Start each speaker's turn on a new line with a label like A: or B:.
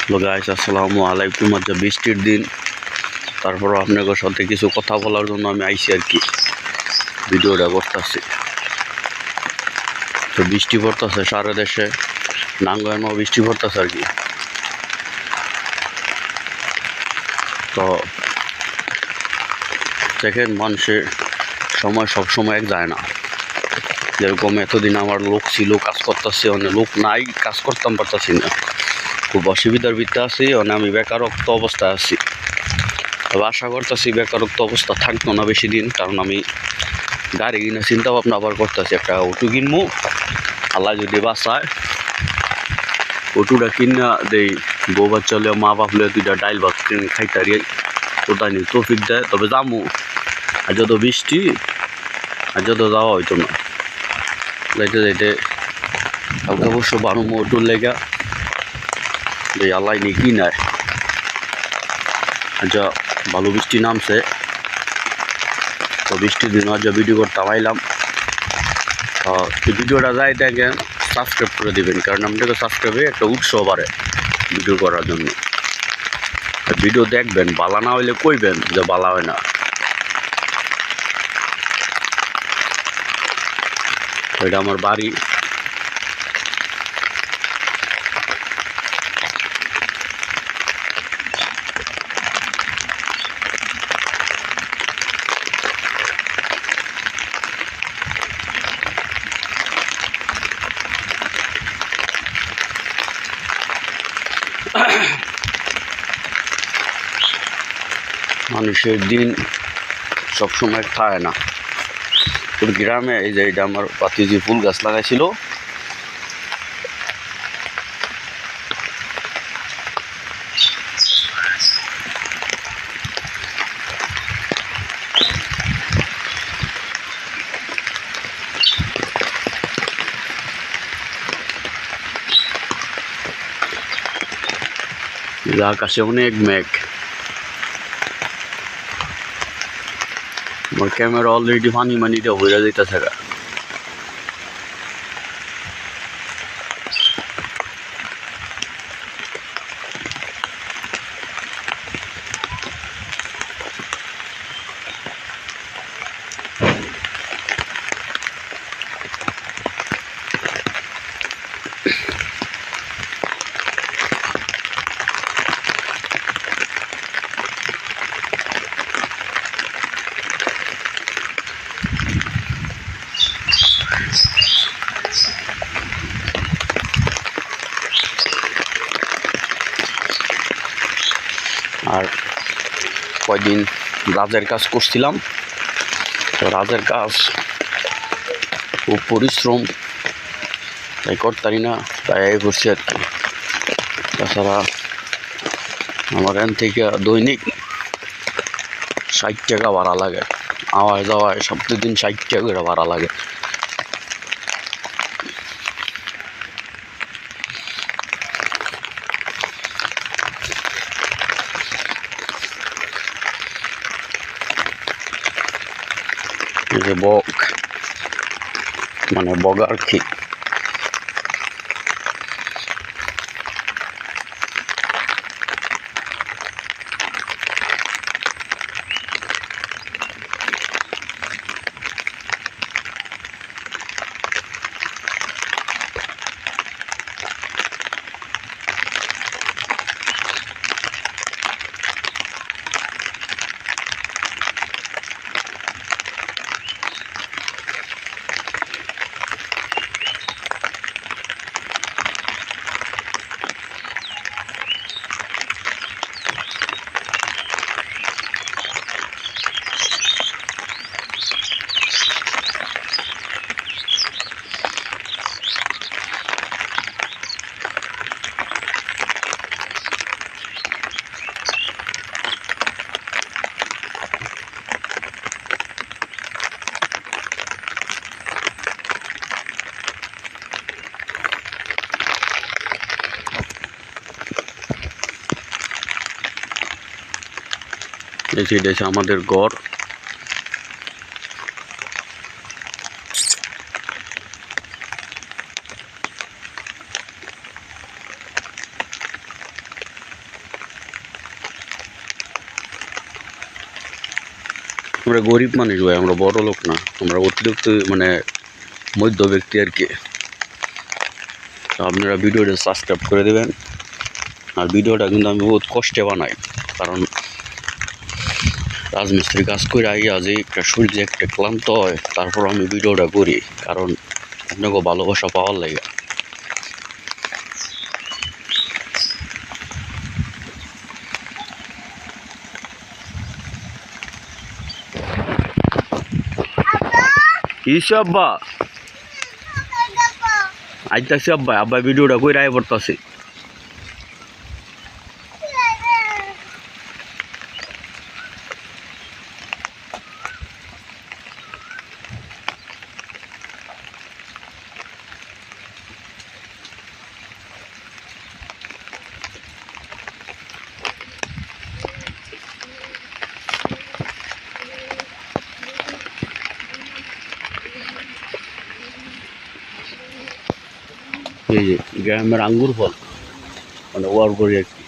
A: Hello guys, আসসালামু আলাইকুম। আজ বৃষ্টির দিন, তারপরও আপনাদের সাথে কিছু কথা বলার জন্য আমি আইছি আর কি, ভিডিওটা করতেছি। তো বৃষ্টি পড়তেছে সারা দেশে, নাঙ্গয়ানও বৃষ্টি পড়তেছে আর কি। তো দেখেন, মানুষের সময় সব সময় এক যায় না। যেরকম এতদিন আমার লোক ছিল, কাজ করতেছে, অনেক লোক নাই, কাজ করতাম পারতেছি না, খুব অসুবিধার ভিতরে আছি। আমি বেকারত্ব অবস্থায় আছি। তবে আশা করতেছি বেকারত্ব অবস্থা থাকতো না বেশি দিন, কারণ আমি গাড়ি কিনে চিন্তা ভাবনা আবার করতেছি, একটা অটো কিনবো। আল্লাহ যদি বাঁচায় অটোটা কিনা দেই, বউ বাচ্চা হলে মা বাপ হলে দুইটা ডাইল ভাত কিনে খাইতারি, ওটা নিয়ে তৌফিক দেয় তবে যাবো। আর যত বৃষ্টি, আর যত যাওয়া হইতো না, যাইতে যাইতে কালকে অবশ্য বানুমো অটোর লেগা যে আল্লাহ নিয়ে কি নেয়। আচ্ছা, ভালো বৃষ্টি নামছে, তো বৃষ্টির দিন আজ ভিডিও করতে আইলাম। ভিডিওটা যাই দেখেন, সাবস্ক্রাইব করে দিবেন, কারণ আমাদেরকে সাবস্ক্রাইবে একটা উৎসাহ বাড়ে ভিডিও করার জন্য। ভিডিও দেখবেন, বালা না হইলে কইবেন যে বালা হয় না। এটা আমার বাড়ি। মানুষের দিন সবসময় খায় না। তোর গ্রামে এই যে এটা আমার পাতিজি ফুল গাছ লাগাইছিল, আকাশে অনেক মেঘ। আমার ক্যামেরা অলরেডি পানিটা হইয়া যাইতেছে। আর কয়দিন রাজের কাজ করছিলাম, তো রাজের কাজ খুব পরিশ্রম, তাই করতারি না, তাই করছি আর কি। তাছাড়া আমার এখান থেকে দৈনিক 60 টাকা ভাড়া লাগে, আওয়ায় যাওয়ায় সপ্তাহদিন 60 টাকা করে ভাড়া লাগে। এই যে বক, মানে বগার কি এটা হচ্ছে আমাদের গড়। আমরা গরিব মানুষ ভাই, আমরা বড় লোক না, আমরা অতিরিক্ত মানে মধ্য ব্যক্তি আর কি। তো আপনারা ভিডিওটা সাবস্ক্রাইব করে দেবেন। আর ভিডিওটা কিন্তু আমি বহুত কষ্টে বানাই, কারণ রাজমিস্ত্রি কাজ করে আইয়া যে একটা শরীরে একটা ক্লান্ত হয়, তারপর আমি ভিডিওটা করি, কারণ আপনাকে ভালোবাসা পাওয়ার লাগে। কিসে আব্বা? আইতাছি আব্বা, আব্বা ভিডিওটা কইরা আই পড়তাছি। এই যে গ্রামের আঙ্গুর ফল মানে ওয়ার করি আর কি।